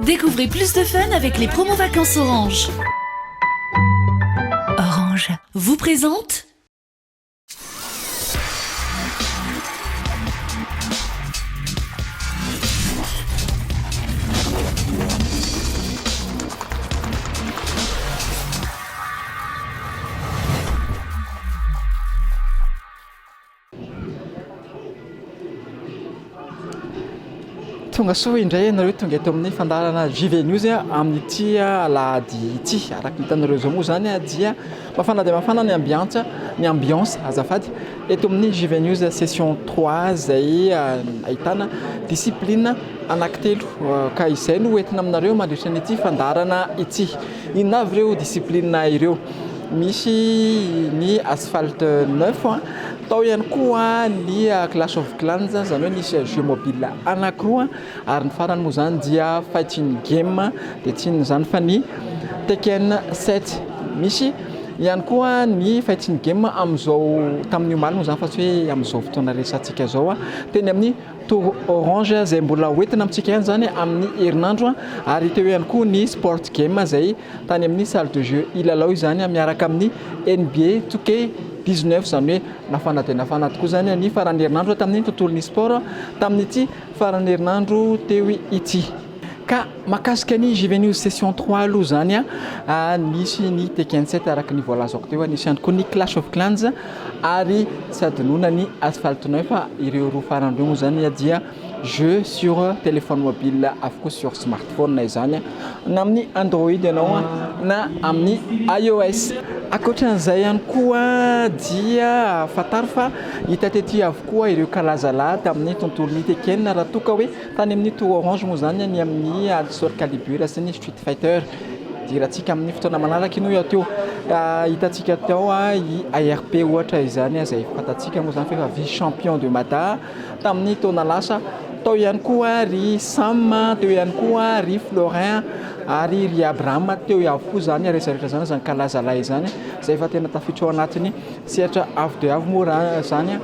Découvrez plus de fun avec les promos vacances Orange. Orange vous présente tonga soa indray nareo tonga eto amin'ny fandarana JV News amin'ity alahady ity araka hitanareo zao moa zany dia mafana dia mafana ny ambiance azafady eto amin'ny JV News session 3 zay ahitana discipline anankitelo ka izay no entina aminareo mandritra n'ity fandarana ity. Inona avy ireo discipline ireo? Misy ny asphalte 9 tao ihany koa ny Clash of Clans zany hoe nisy jeu mobile anankiroa ary ny farany moa zany dia fighting game dia tsinona zany fa ny Tekken 7. Misy ihany koa ny fighting game amin'izao tamin'ny omaly moa zany fa tsy hoe amin'izao fotoana resantsika zao teny amin'ny Tour Orange zay mbola hoentina amintsika ihany zany amin'ny herinandro ary teo ihany koa ny sport game zay tany amin'ny salle de jeu Ilalao izany miaraka amin'ny NBA 2K19 zany hoe nafana dia nafana tokoa zany ny farany herinandro tamin'ny tontolon'ny sport tamin'ity farany herinandro teo ity. Ka makasika ny JV News session 3 aloha zany nisy ny Tekken 7 araka ny voalazako teo nisy ihany koa ny Clash of Clans ary tsy adinoina ny Asphalte 9 ireo roa farany ireo moa zany dia jeu sur téléphone mobile avokoa sur smartphone izany na amin'ny Android ianao na amin'ny iOS. Akoatran'izay ihany koa dia fantaro fa hita tety avokoa ireo kalazalahy tamin'ny tontolon'ny Tekken raha toa ka hoe tany amin'ny Tour Orange moa zany ny amin'ny Soul Calibur sy ny Street Fighter diratsika amin'ny fotoana manaraka ino teo hitantsika tao i ARP ohatra izany izay fantatsika moa zany fa vice champion de Mata tamin'ny taona lasa. Tao ihany koa ry Sam, teo ihany koa ry Florin ary ry Abraham teo avokoa zany rehetrarehetra zany zany kalazalahy zany zay efa tena tafiditra ao anatiny sehatra avo dia avo moa zany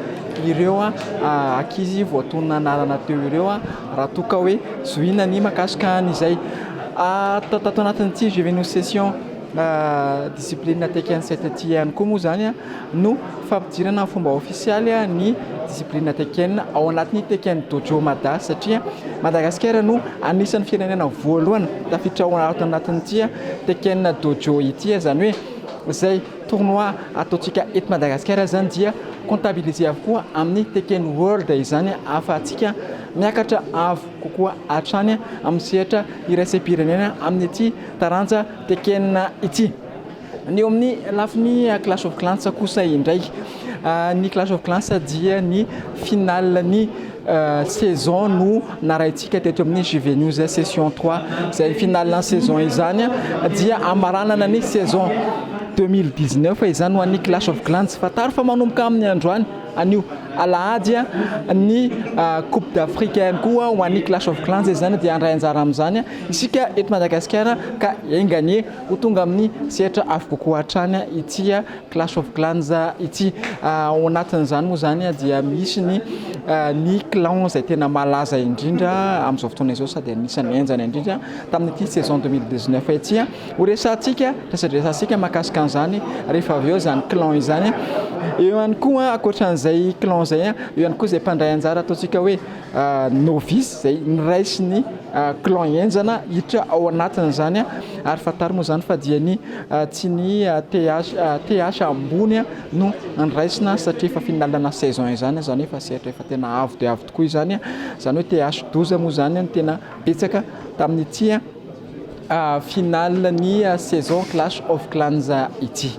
ireo ankizy voatonona anarana teo ireo raha toa ka hoe zoina ny makasika an'izay tato anatin'ity JV News session discipline Tekken 7 ty ihany koa moa zany no fampidirana fomba ofisialy ny discipline Tekken ao anatin'ny Tekken Dojo Mada satria Madagasikara no anisan'ny firenena voalohany tafiditra ao anatin'ity Tekken Dojo ity zany hoe zay tournoi ataontsika eto Madagasikara zany dia comptabilisé avokoa amin'ny Tekken World izany afahantsika miakatra avo kokoa hatrany amin'ny sehatra iraisam-pirenena amin'ny ity taranja Tekken ity. Ny eo amin'ny lafiny Clash of Clans kosa indray ny Clash of Clans dia ny finale ny saison no naraintsika teto amin'ny JV News session 3 zay finale saison izany dia amaranana ny saison 2019 izany ho an'ny Clash of Clans fataro fa manomboka amin'ny androany anio alahady ny Coupe d'Afrique ihany koa ho an'ny Clash of Clans izany dia andray anjara amin'izany isika eto Madagasikara ka ingagné ho tonga amin'ny sehatra avokokoa hatrany ity Clash of Clans ity. Ao anatin'izany moa zany dia misy ny clan zay tena malaza indrindra amin'izao fotoana izao sady anisan'ny enjana indrindra tamin'ity saison 2019 ity ho resansika makasika an'izany rehefa avy eo zany clan izany. Eo ihany koa akoatran'izay clan zay eo ihany koa zay mpandray anjara ataontsika hoe novice zay niraisy ny clan enjana hiditra ao anatin'izany ary fantaro moa zany fa dia ny tsy ny TH ambony no niraisina satria efa finalana saison izany zany efa sehatra efa tena avo dia avo tokoa izany zany hoe TH 12 moa zany no tena betsaka tamin'ity finale ny saison Clash of Clans ity.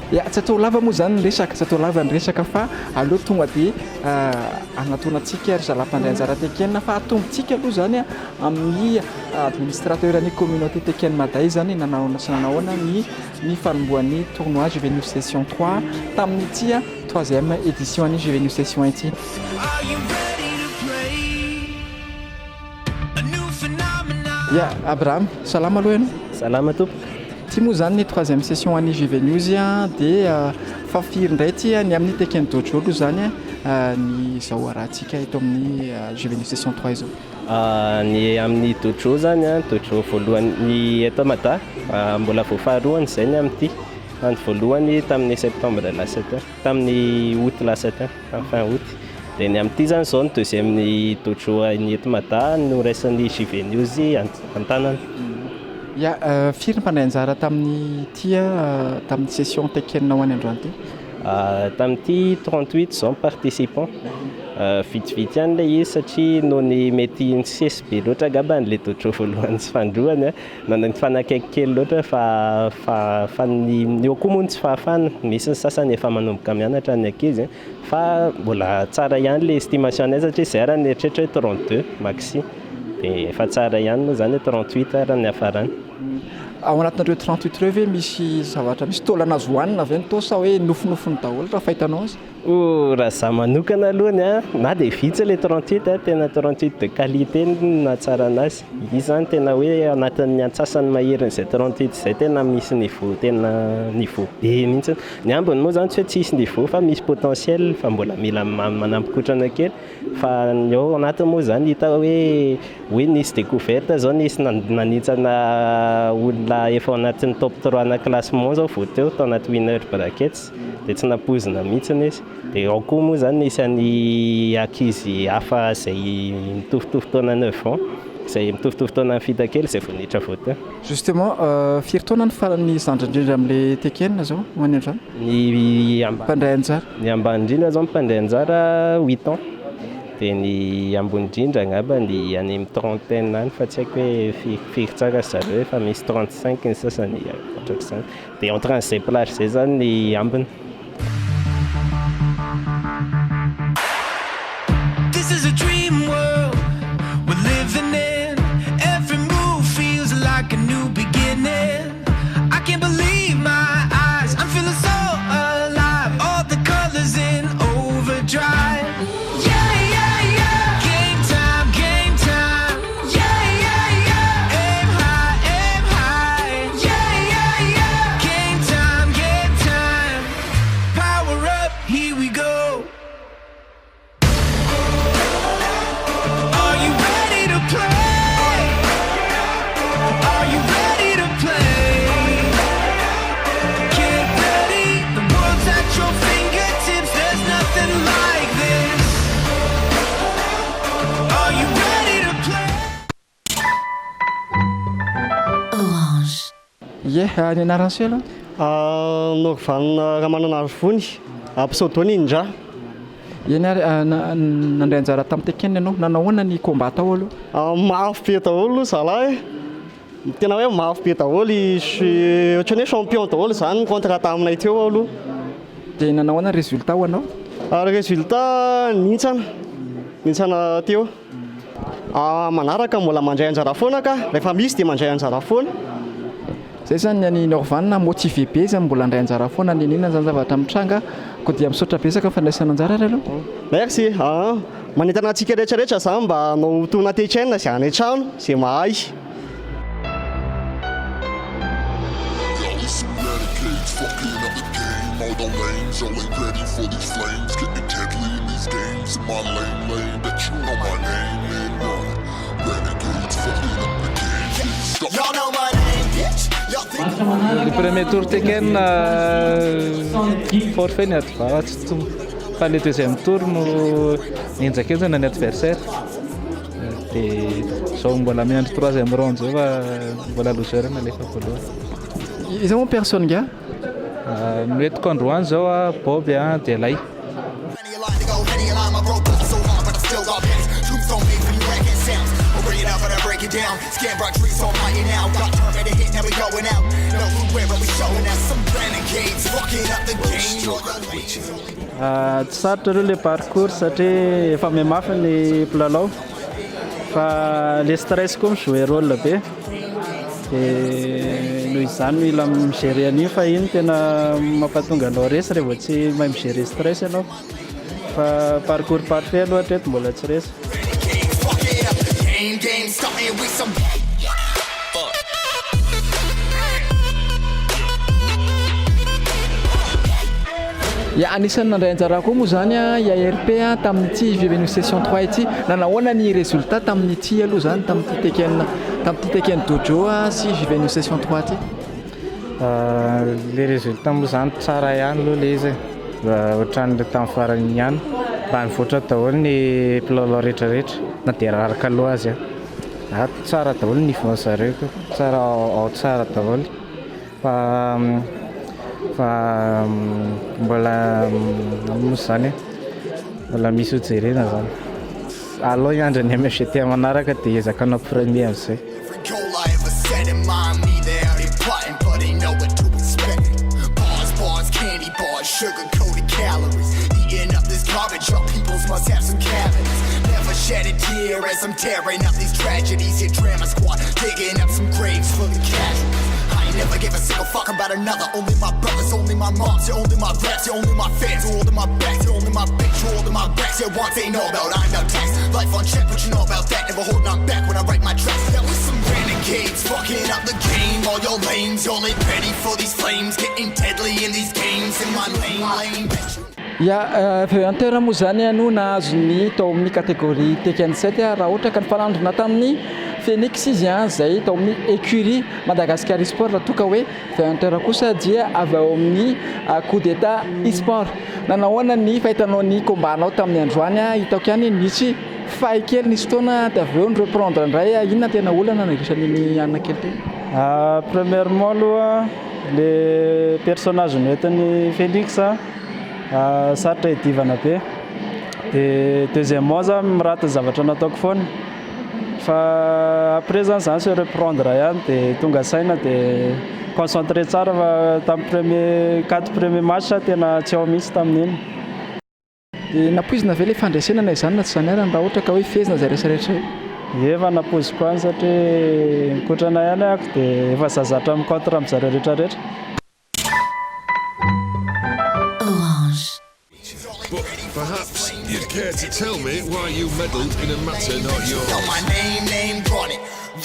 Tsy atao lava moa zany ny resaka fa aloha tonga dia anatonantsika ry zalampandray anjara Tekken fa atombontsika aloha zany amin'ny administrateur ny communauté Tekken Maday zany nanaona ny fanombohan'ny tournoi JV News session 3 tamin'ity 3e édition ny JV News session ity. Abraham, salama aloha ianao? Salama tompoko. Ty moa zany ny 3e session an'ny JV News dia fafiry indray ty ny amin'ny tekeny tojolo zany ny zao arahantsika eto amin'ny JV News session 3 izao. Ny amin'ny tojolo zany tojolo voalohany ny eto Mada mbola voafaharoany zay ny amin'ity. Ny voalohany tamin'ny septembre lasa teo, tamin'ny août lasa teo, fin août. Dia ny amin'ity zany zao ny deuxième ny tojolo ny eto Mada no raisan'ny JV News an-tanana. Firy mpandray anjara tamin'ny tia tamin'ny session tekeninao any androany ty? Tamin'ity 38 zao participants. Vitsivitsy ihany ilay izy satria noho ny mety nisesy be loatra angamba n'ilay tojolo voalohany sy fandroany nanao nifanakaiky kely loatra fa ny eo koa moa tsy fahafana, misy ny sasany efa manomboka mianatra ny ankizy fa mbola tsara ihany ilay estimation anay satria izay raha ny eritreritra hoe 32 maxi dia efa tsara ihany moa zany 38 raha ny hafarany. Ao anatinareo 38 reo ve misy zavatra misy taolana azo hohanina ve ny tao sa hoe nofinofiny daholo raha fahitanao azy? Raha za manokana alohany na dia vitsy ilay 38 tena 38 de qualité na tsara anazy. Izy zany tena hoe anatin'ny antsasany maherin'izay 38 izay tena misy niveau be mihitsy. Ny ambiny moa zany tsy hoe tsisy niveau fa misy potentiel fa mbola mila manampokotrana kely fa ny ao anatiny moa zany hita hoe nisy découverte zao nisy nanitsana olona efa anatin'ny top 3 na classement zao vao teo tao anaty winner brackets dia tsy nampozina mihitsiny izy. Dia ao koa moa zany nisy an'ny ankizy hafa izay mitovitovy taona 9 ans izay mitovitovy taona ny fita kely izay vao niditra vao teo. Justement firy taona ny farany zandry indrindra amin'ilay tekenina zao ho any androany? Ny mpandray anjara? Ny ambany indrindra zao mpandray anjara 8 ans. Dia ny ambony indrindra angamba ny any amin'ny trentaine any fa tsy haiko hoe firy tsara zareo fa misy 35 ny sasany ohatran'izany. Dia entre an'izay plage izay zany ny ambiny. This is a dream world we're living in. Every move feels like a new beginning. I can't believe my eyes, I'm feeling so alive. All the colors in overdrive. Ny anarany sy aloha? Norvan Ramanana Vony, pseudonyme Indra. Eny ary nandray anjara tamin'ny tekenina ianao, nanao ahoana ny combat tao aloha? Mafy be daholo zalahy, tena hoe mafy be daholo ohatran'ny hoe champion daholo zany contre taminay teo aloha. Dia nanao ahoana résultat ho anao? Résultat nintsana teo. Manaraka mbola mandray anjara foana ka rehefa misy dia mandray anjara foana. Zay zany ny Norvan motivé be zany mbola andray anjara foana ny inona zany zavatra mitranga ko dia misaotra betsaka fandraisana anjara ary aloha. Merci. Manentana antsika rehetrarehetra zany mba hanao tona tekena izay any an-trano izay mahay. Le premier tour Tekken forfait ny advara tsy tombo fa le deuxième tour no nienjakenjana ny adversaire dia zao mbola miandry troisième round zao fa mbola loser nalefa voalohany. Iza moa personne nga? No entiko androany zao Bob dia Lay. Tsy sarotra aloha le parcours satria efa mihamafy ny mpilalao fa le stress koa mijouer rôle be dia noho izany mila migérer an'io fa iny tena mampatonga anao resy rehefa tsy mahay migérer stress ianao fa parcours parfait aloha hatreto mbola tsy resy. ia anisan'ny nandray anjara koa moa zany a IARP tamin'ity Juvenu session 3 ity nanahoana ny résultat tamin'ity aloha zany tamin'ity Tekeno Dojo sy Juvenu session 3 ty. Le résultat moa zany tsara ihany aloha le izy ohatran'le tamin'ny farany ihany mba nivoatra daholo ny mpilalao rehetrarehetra na dia raraka aloha azy tsara daholo ny niveau zareo tsara ao tsara daholo fa mbola mosy zany mbola misy hojerena zany aloha hiandra ny MFGT manaraka dia hiezaka hanao premier amin'izay. Sugar-coated calories, eating up this garbage. Our peoples must have some cavities. Never shed a tear as I'm tearing up these tragedies. Hit drama squad, digging up some graves for the casualties. I ain't never give a single fuck about another. Only my brothers, only my moms, you're only my raps, you're only my fans, you're holding my back, you're only my bitch, you're holding my backs. Yeah, once ain't know about, I'm about tax. Life on check, what you know about that? Never holding on back when I write my tracks. That was some renegades, fucking up the game. All your lanes, y'all ain't ready for these flames. Getting deadly in these games, in my lane. Ia Hunter moa zany no nahazo ny tao amin'ny catégorie Tekken 7 raha ohatra ka nifalandrona tamin'ny Phoenix izy zay tao amin'ny écurie Madagascar Esport raha toka hoe Hunter kosa dia avy ao amin'ny coup d'état e-sport. Nanahoana ny fahitanao ny combatnao tamin'ny androany hitako ihany nisy fahy kely nisy fotoana dia avy eo ny reprendre indray inona tena olana nandrisan'ny anona kely teny? Premièrement aloha le personnage nentin'ny Félix sarotra idivana be dia deuxièmement za mirata zavatra nataoko foana fa après zany zany se reprendre ihany dia tonga saina dia concentré tsara fa tamin'ny 4 premier match tena tsy ao mihitsy tamin'iny. Dia napoizina ve le fandraisenana izany na tsy zany raha ohatra ka hoe fezina zay rehetrarehetra io? Efa napoiziko any satria mikotrana ihany ako dia efa zazatra mikontr amin'izareo rehetrarehetra. Perhaps you'd care to tell me why you meddled in a matter not yours. Know my name run it.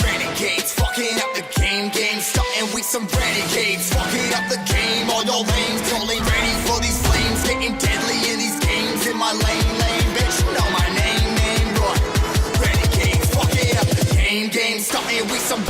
Renegades, fucking up the game, starting with some renegades, fucking up the game. All your lanes, only ready for these flames, getting deadly in these games. In my lane, bitch, you know my name run it. Renegades, fucking up the game, starting with some.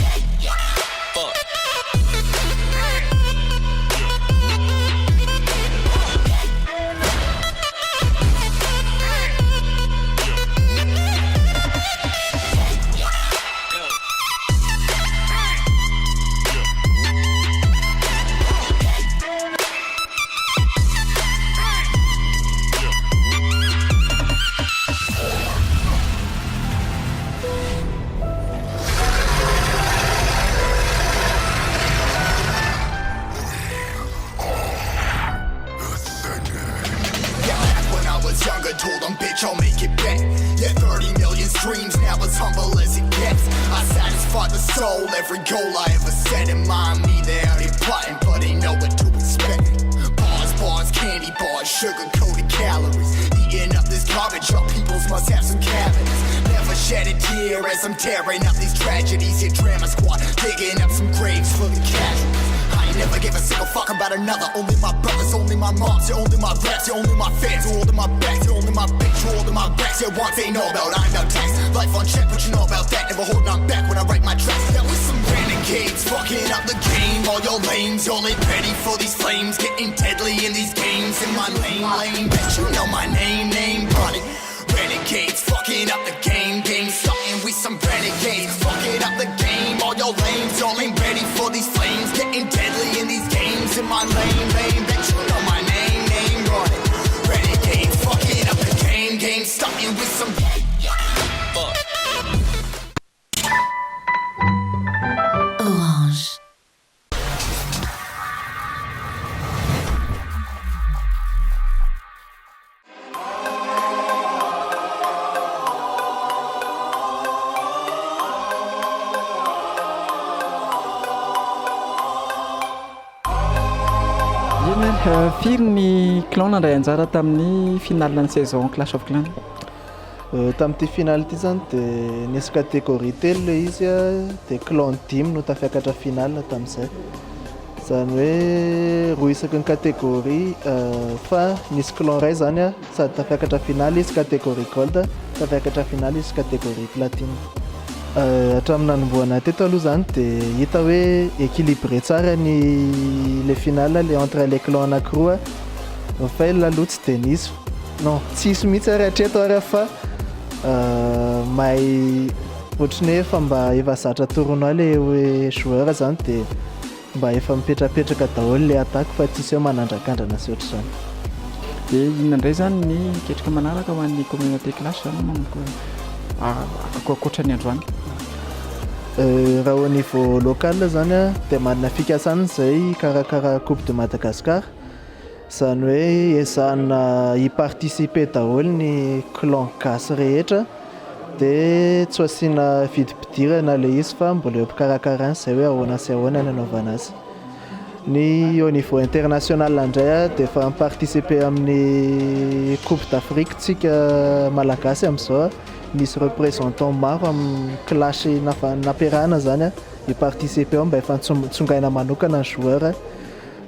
Told them, bitch, I'll make it back. Yeah, 30 million streams, now as humble as it gets. I satisfy the soul, every goal I ever set in mind. Me, they out here plotting, but they know what to expect. Bars, candy bars, sugar-coated calories. Eating up this garbage, our peoples must have some cavities. Never shed a tear as I'm tearing up these tragedies. Hit drama squad, digging up some graves for the casualties. Never give a single fuck about another. Only my brothers, only my moms, you're only my raps, you're only my fans, you're holding my back, you're only my bitch, you're holding my backs. Yeah, once ain't know about, I'm about tax. Life on check, what you know about that? Never holding on back when I write my tracks. That was some renegades, fucking up the game. All your lanes, y'all ain't ready for these flames, getting deadly in these games. In my lane, bitch, you know my name run it. Renegades, fucking up the game, starting with some renegades, fucking up the game. All your lanes, y'all ain't ready for these flames, getting deadly in these games. In my lane, bitch, you know my name run it. Renegades, fucking up the game, starting with some. Orange. Firy ny clan nandray anjara tamin'ny finale ny saison Clash of Clans? Tamin'ity finale ity zany dia nisy catégorie telo le izy dia clan dimy no tafiakatra finale tamin'izay. Zany hoe roa isaky ny catégorie fa nisy clan ray zany a sady tafiakatra finaly izy catégorie gold, tafiakatra finaly izy catégorie platine. Hatramin'ny nanomboana teto aloha zany dia hita hoe équilibré tsara le finale le entre les clans anankiroa fa aloha tsy dia nisy non tsisy mihitsy ary hatreto ary fa mahay ohatrany hoe efa mba efa zatra tournoi le hoe joueur zany dia mba efa mipetrapetraka daholo le attaque fa tsisy hoe manandrakandrana sy ohatra zany. Dia inona indray zany ny ketrika manaraka ho an'ny communauté classe zany manomboka akoatra ny androany? Raha au niveau local zany a dia manana fikasana izay karakara Coupe de Madagascar, zany hoe ezahana hiparticiper daholo ny clan gasy rehetra dia tsy asiana vidim-pidirana le izy fa mbola eo mpikarakarana izay hoe ahoana sy ahoana ny anaovana azy. Ny au niveau international indray a dia efa miparticiper amin'ny Coupe d'Afrique tsika malagasy amin'izao, misy représentant maro amin'ny classe nampiarahana zany a hiparticiper ao mba efa tsongaina manokana ny joueur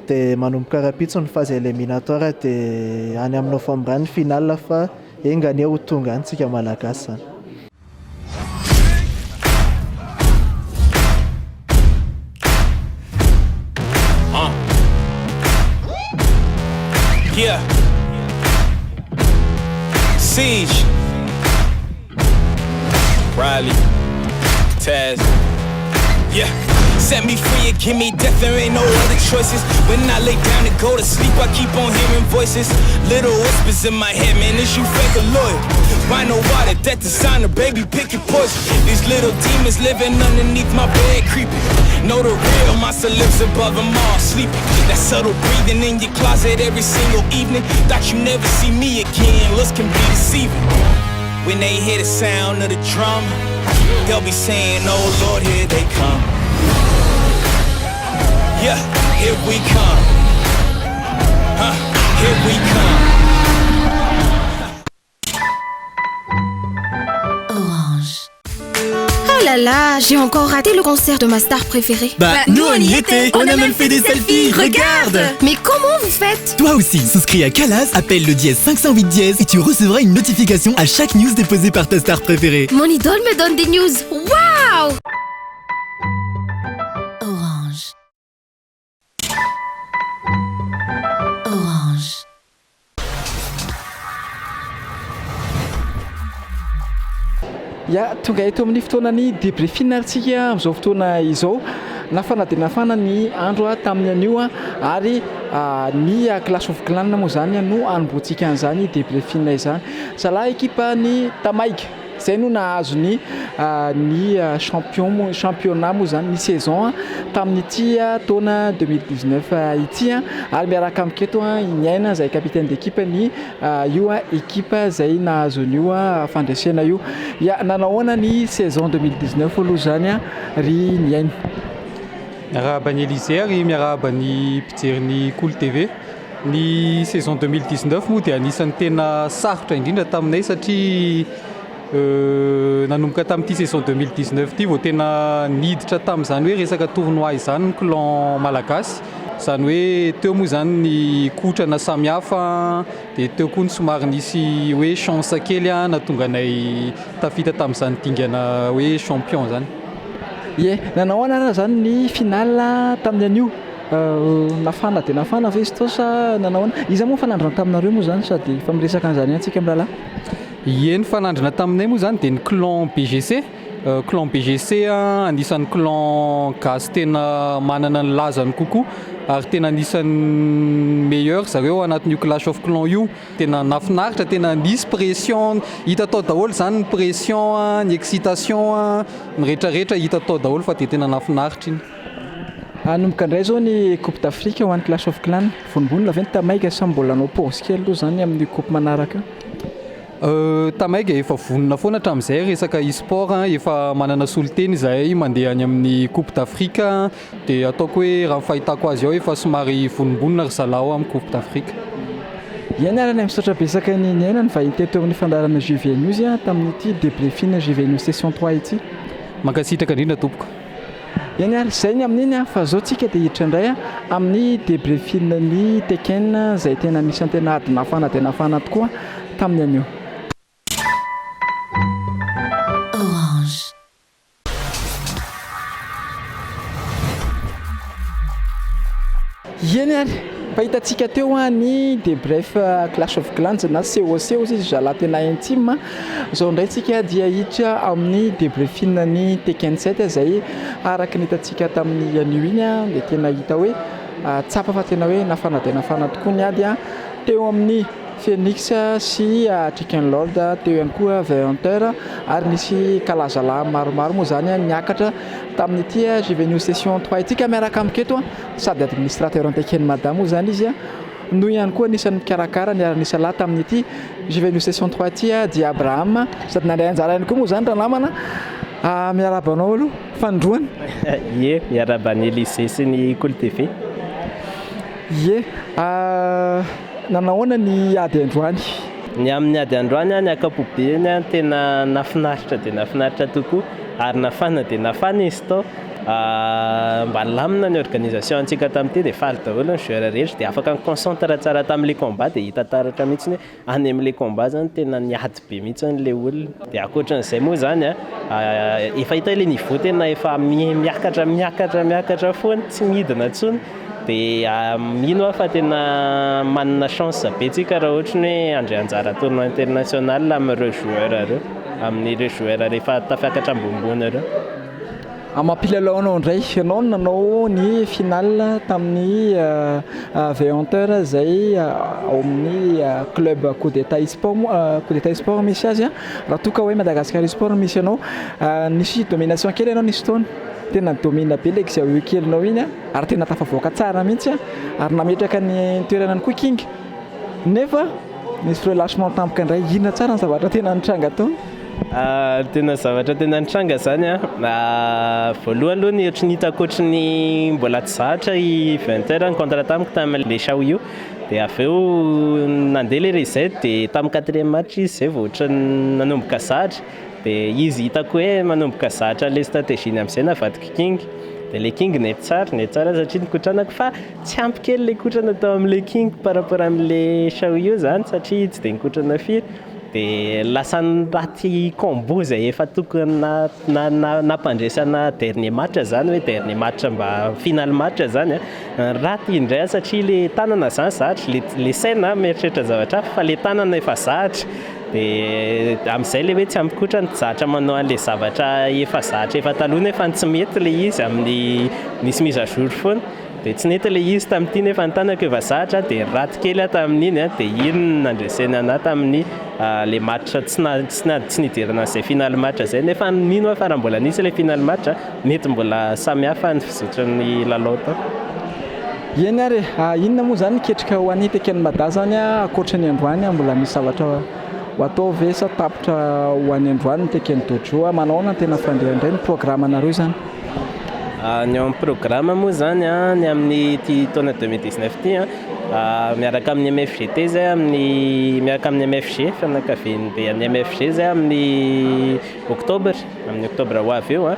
dia manomboka rapitso ny phase éliminatoire dia any amin'ny novembre ny finale fa engany ho tonga any tsika malagasy zany. Yeah. Siege. Riley. Taz. Yeah. Set me free and give me death, there ain't no other choices. When I lay down to go to sleep, I keep on hearing voices. Little whispers in my head, man, is you fake or loyal? Rhino water, that designer, baby, pick your poison. These little demons living underneath my bed, creeping. Know the real, monster lives above them all, sleeping. That subtle breathing in your closet every single evening. Thought you never see me again, looks can be deceiving. When they hear the sound of the drum, they'll be saying, oh Lord, here they come. Yeah, here we come. Here we come. Orange. Oh là là, j'ai encore raté le concert de ma star préférée. Bah nous on y était, on a même fait des selfies, regarde. Mais comment vous faites? Toi aussi, souscris à Calas, appelle le dièse 508 dièse et tu recevras une notification à chaque news déposée par ta star préférée. Mon idole me donne des news, waouh. Orange. Orange. Ya tonga eto amin'ny fotoanany débriefing antsika amin'izao fotoana izao. Nafana dia nafana ny andro tamin'ny anio ary ny Clash of Clans moa zany no anomboantsika an'izany débriefing izany. Zalahy ekipa ny Tamaika zay no nahazo ny championnat moa zany ny saison tamin'ity taona 2019 ity ary miaraka amiketo Ignaina zay capitaine d'équipe ny io équipe zay nahazo an'io fandresena io. Ya nanahoana ny saison 2019 aloha zany ry Ignaina. Miarahaba ny Élysée ary miarahaba ny mpijery ny Cool TV. Ny saison 2019 moa dia anisan'ny tena sarotra indrindra taminay satria nanomboka tamin'ity saison 2019 ity vao tena niditra tamin'izany hoe resaka tournoi izany ny clan malagasy. Zany hoe teo moa zany ny kotrana samihafa dia teo koa ny somary nisy hoe chance kely nahatonga anay tafita tamin'izany dingana hoe champion zany. Ye, nanahoana raha zany ny finale tamin'ny anio? Nafana dia nafana ve izy sa nanahoana? Iza moa fanandrana taminareo moa zany sady fa miresaka an'izany antsika mirahalahy? Ie, ny fanandrana taminay moa zany dia ny clan BGC. Clan BGC anisan'ny clan gasy tena manana ny lazany kokoa ary tena anisan'ny meilleur zareo anatin'io Clash of Clans io. Tena nafinaritra, tena nisy pression hita tao daholo zany ny pression, ny excitation, ny rehetrarehetra hita tao daholo fa dia tena nafinaritra iny. Anomboka indray zao ny Coupe d'Afrique ho an'ny Clash of Clans. Vonibonina avy ny Tamaika sa mbola anao pause kely aloha zany amin'ny coupe manaraka? Tamaika efa vonona foana hatramin'izay resaka e-sport efa manana soloteny izahay mandeha any amin'ny Coupe d'Afrique dia ataoko hoe raha fahitako azy ao efa somary vonimbonina ry zalahy amin'ny Coupe d'Afrique. Ianarana misaotra betsaka ny Ignaina ny vahiny teto amin'ny fandaharana JV News tamin'ity débriefing JV News session 3 ity. Mankasitraka indrindra tompoko. eny ary zay ny amin'iny a fa zao tsika dia hiditra indray a amin'ny débriefing ny Tekken zay tena anisan'ny tena ady nafana dia nafana tokoa tamin'ny anio. Orange. Eny ary fahitantsika teo ny débrief Clash of Clans na COC izy zala tena intime. Zao ndray tsika dia hiditra amin'ny débriefing ny Tekken 7 zay araka ny hitantsika tamin'ny anio iny a dia tena hita hoe tsapa fa tena hoe nafana dia nafana tokoa ny ady a teo amin'ny Phoenix sy Chicken Lord teo ihany koa Hunter ary nisy kalazalahy maromaro moa zany niakatra tamin'ity JV News Session 3 itsika miaraka amiketo sady administrateur Tekken madame moa zany izy noho ihany koa nisan'ny mikarakara niara-nisa lahy tamin'ity JV News Session 3 ity dia Abraham sady nandray anjara ihany koa moa zany raha namana miarabanao aloha fandroany ie miarabany lycée sy ny Cool TV ie nanahoana ny ady androany ny amin'ny ady androany ny akapobeany tena nafinaritra dia nafinaritra tokoa ary nafana dia nafana izy tao mba lamina ny organisation antsika tamin'ity dia faly daholo ny joueur rehetra dia afaka miconcentre tsara tamin'le combat dia hita taratra mihitsy ny any amin'le combat zany tena niady be mihitsy n'le olona dia akoatran'izay moa zany efa hita ile niveau tena efa miakatra foana tsy midina intsony dia mino fa tena manana chance betsika raha ohatra ny hoe andray anjara tournoi international amin'ireo joueur reo amin'ireo joueur rehefa tafiakatra ambonimbony reo. Mampilalao ndray ianao nanao ny finale tamin'ny Hunter zay ao amin'ny club Coup d'État Sport misy azy raha toa ka hoe Madagascar Sport misy anao nisy domination kely ianao nisy taona tena domina be legy zay kelinao iny ary tena tafavoaka tsara mihitsy ary nametraka ny toerana ny koa king nefa nisy relâchement tampoka indray inona tsara ny zavatra tena nitranga tao tena zavatra tena nitranga zany voalohany aloha ny ohatry ny hitako ohatry ny mbola tsy zahatra i Hunter ny contre tamiko tamin'le Xiaoyu dia avy eo nandeha le reset dia tamin'ny 4e match izy zay vao ohatra nanomboka zahatra dia izy hitako hoe manomboka zahatra le stratégie amin'izay navadika king dia le king nety tsara satria nikotranako fa tsy ampy kely le kotrana tao amin'le king par rapport amin'le Xiaoyu zany satria tsy dia nikotrana firy dia lasa raty combo zay efa tokony nampandresana dernier match zany hoe dernier match mba final match zany raty indray satria le tanana zany zahatra le saina mieritreritra zavatra fa le tanana efa zahatra dia amin'izay le hoe tsy ampikotrana zahatra manao an'le zavatra efa zahatra efa taloha nefa tsy mety le izy amin'ny nisy mise à jour foana dia tsy nety le izy tamin'ity nefa ny tanako efa zahatra dia raty kely tamin'iny dia iny nandreseny anahy tamin'ny le match tsy nidirana an'izay final match zay nefa mino fa raha mbola nisy le final match mety mbola samy hafa ny fizotran'ny lalao tao. Eny ary inona moa zany ketrika ho an'ny Tekken Mada zany akoatra ny androany mbola misy zavatra ho atao ve sa tapitra ho an'ny androany ny Tekken Dojo manao na tena fandehandray ny programme anareo zany ny amin'ny programme moa zany ny amin'ny ty taona 2019 ty miaraka amin'ny MFGT zay miaraka amin'ny MFG fianakaviany be amin'ny MFG zay amin'ny octobre ho avy eo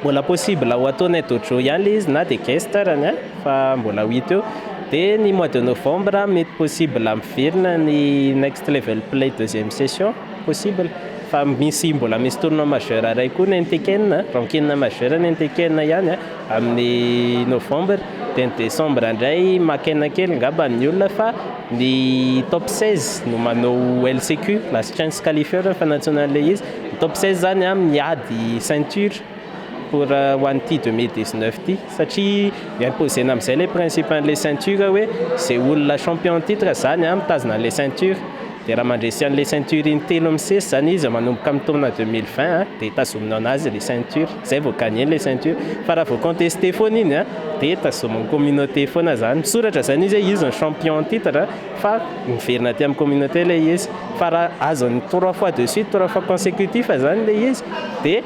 mbola possible ho ataonay dojo ihany le izy na dia guesterany fa mbola ho hita eo dia ny mois de novembre mety possible miverina ny next level play deuxième session possible fa mbola misy tournoi majeur ray koa ny Tekken rankine majeur ny Tekken ihany amin'ny novembre dia ny décembre indray makena kely ngamba ny olona fa ny top 16 no manao LCQ last chance qualifier fanantsonan'le izy top 16 zany miady ceinture pour ho an'ity 2019 ty satria imposena amin'izay le principe an'le ceinture hoe zay olona champion titre zany mitazona an'le ceinture dia raha mandresy an'le ceinture intelo misesy zany izy manomboka amin'ny taona 2020 dia tazominao anazy le ceinture zay vao gagné le ceinture fa raha vao contesté foana iny dia tazominy communauté foana zany misoratra zany izy izy ny champion titre fa miverina aty amin'ny communauté le izy fa raha azony 3 fois de suite 3 fois consécutif zany le izy dia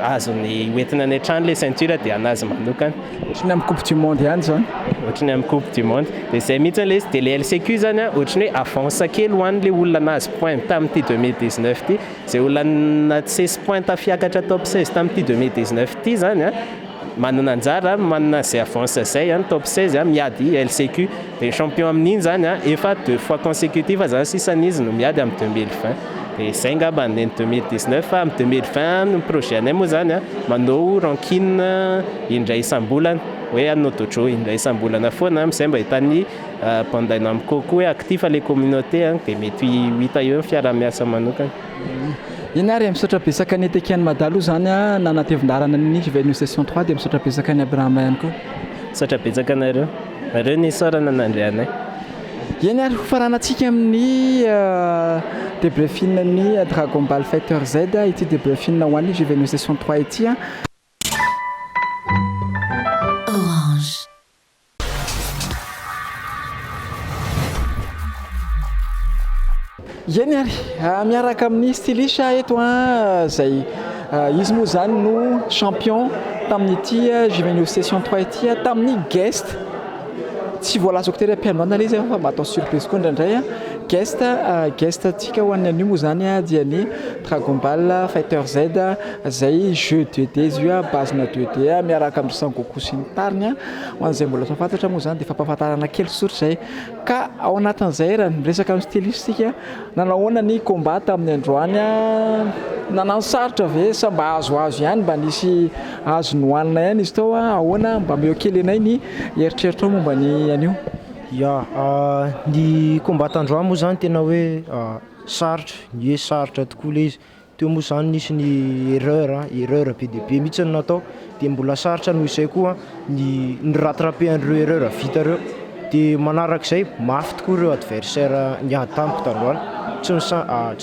azony hoentina any an-trano le ceinture dia anazy manokana. Ohatrany amin'ny coupe du monde ihany zany. Ohatrany amin'ny coupe du monde dia zay mihitsy le izy dia le LCQ zany a ohatrany hoe avance kely ho an'le olona nazy point tamin'ity 2019 ty zay olona 16 point tafiakatra top 16 tamin'ity 2019 ty zany a manana anjara manana zay avance zay a top 16 a miady LCQ dia champion amin'iny zany a efa 2 fois consécutive zany sisan'izy no miady amin'ny 2020 dia zay ngamba ny 2019 fa amin'ny 2020 no projet anay moa zany a manao rankine indray isam-bolana hoe anao totro indray isam-bolana foana amin'izay mba hitany mpandaina amin'ny coco hoe actif les communautés dia mety hita eo fiara-miasa manokana. Ina ary misaotra betsaka ny Tekeny Madalo zany a nanatevin-darana ny Juvénus session 3 dia misaotra betsaka ny Abraham ihany koa. Misaotra betsaka nareo ny sorana nandray anay. Eny ary faranantsika amin'ny débriefing ny Dragon Ball Fighter Z ity débriefing ho an'ny Juvénus session 3 ity a. Orange. Eny ary miaraka amin'ny styliste eto zay izy moa zany no champion tamin'ity Juvénus session 3 ity tamin'ny guest tsy voalazako tery ampianoana le izy fa mba atao surprise koa indraindray guest atsika ho an'ny anio moa zany dia ny Dragon Ball Fighter Z zay jeu 2D izy io base-na 2D miaraka amin'ny Son Goku sy ny tariny ho an'izay mbola tsy fantatra moa zany dia fampahafantarana kely sotro zay ka ao anatin'izay raha miresaka amin'ny stylistika nanahoana ny combat tamin'ny androany nanano sarotra ve sa mba azoazo ihany mba nisy azo nohanina ihany izy tao ahoana mba meo kely anay ny eritreritra momba ny anio. Ya ny combat androany moa zany tena hoe sarotra tokoa le izy teo moa zany nisy ny erreur be dia be mihitsy natao dia mbola sarotra noho izay koa ny rattraper an'ireo erreur vita reo dia manarak'izay mafy tokoa ireo adversaire niady tampoka tandroany tsy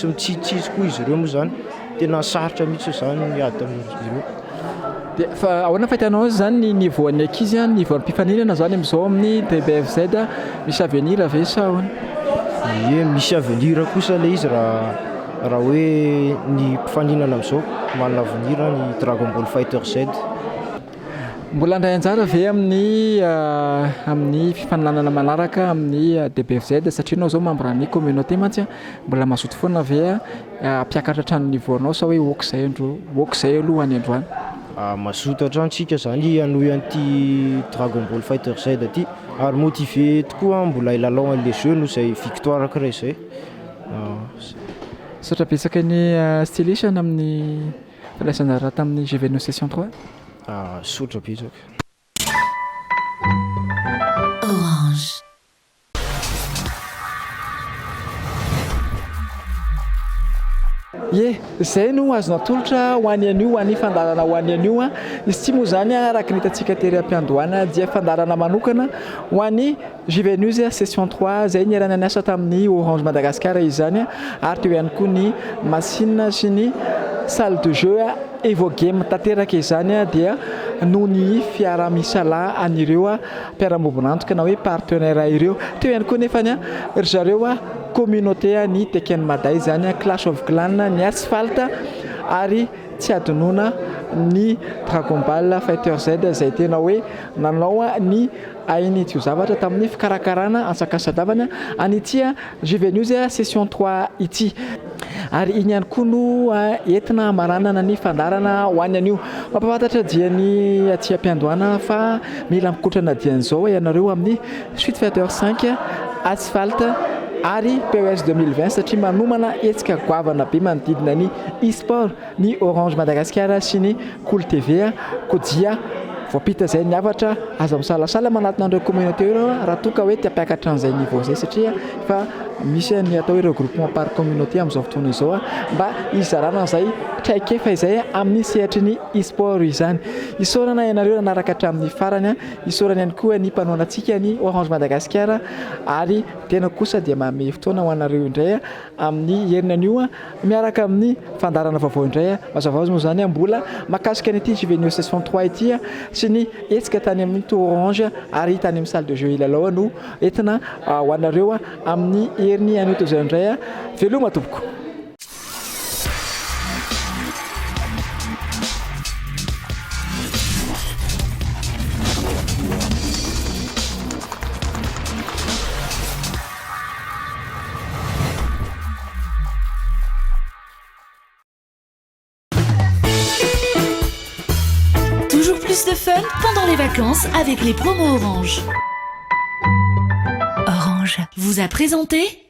mitsitsitsy koa izy ireo moa zany tena sarotra mihitsy zany niady tamin'izy ireo. Dia fa ahoana fahitanao zany ny niveau an'ny ankizy niveau ampifanirana zany amin'izao amin'ny DBFZ misy avenir ave sa ahoana? Ie misy avenir kosa le izy raha hoe ny mpifaninana amin'izao manana avenir ny Dragon Ball Fighter Z. Mbola andray anjara ve amin'ny fifaninanana manaraka amin'ny DBFZ satria anao zao membre ny communauté mantsy mbola mazoto foana ve ampiakatra hatrany niveau anao sa hoe okizay aloha any androany? Mazoto hatranintsika zany hanohy an'ity Dragon Ball Fighter Z ty ary motivé tokoa mbola ilalao an'le jeu noho izay victoire kray izay. Misaotra betsaka ny styliste amin'ny firaisana raha tamin'ny Juvénus session 3. Misaotra betsaka. Orange. Zay no azo natolotra ho an'ny anio ho an'ny fandarana ho an'ny anio izy tsy moa zany araka ny hitantsika tery am-piandohana dia fandarana manokana ho an'ny Juvénus session 3 zay ny arana niasa tamin'ny Orange Madagascar izy zany ary teo ihany koa ny machine sy ny salle de jeu Evo Game tanteraka izany dia noho ny fiara misala an'ireo mpiara-mobonantoka na hoe partenaire ireo teo ihany koa nefa ry zareo communauté ny Tekeny Maday zany Clash of Clan ny Asphalt ary tsy adinoana ny Dragon Ball Fighter Z zay tena hoe nanao ny ainy tio zavatra tamin'ny fikarakarana ansakasadavana an'ity Juvénus session 3 ity ary iny ihany koa no entina maranana ny fandarana ho an'ny anio mampafantatra dia ny aty am-piandohana fa mila mikotrana dian'izao ianareo amin'ny Street Fighter 5 Asphalt ary PES 2020 satria manomana hetsika goavana be manodidina ny e-sport ny Orange Madagascar sy ny Cool TV Kodia voapita zay niavatra aza misalasala manatona an'ireo communauté ireo raha toa ka hoe ty ampiakatra an'izay niveau zay satria fa misy ny atao hoe regroupement par communauté amin'izao fotoana izao mba hizarana an'izay traikefa izay amin'ny sehatry ny e-sport izany isaorana ianareo nanaraka hatramin'ny farany isaorana ihany koa ny mpanoanantsika ny Orange Madagascar ary tena kosa dia manome fotoana ho anareo indray amin'ny herinan'io miaraka amin'ny fandarana vaovao indray mazava azy moa zany mbola makasika an'ity Juvénus session 3 ity sy ny hetsika tany amin'ny Orange ary tany amin'ny salle de jeu ilalao no entina ho anareo amin'ny heriny anio toy izay indray veloma tompoko. de fun pendant les vacances avec les promos Orange. Orange vous a présenté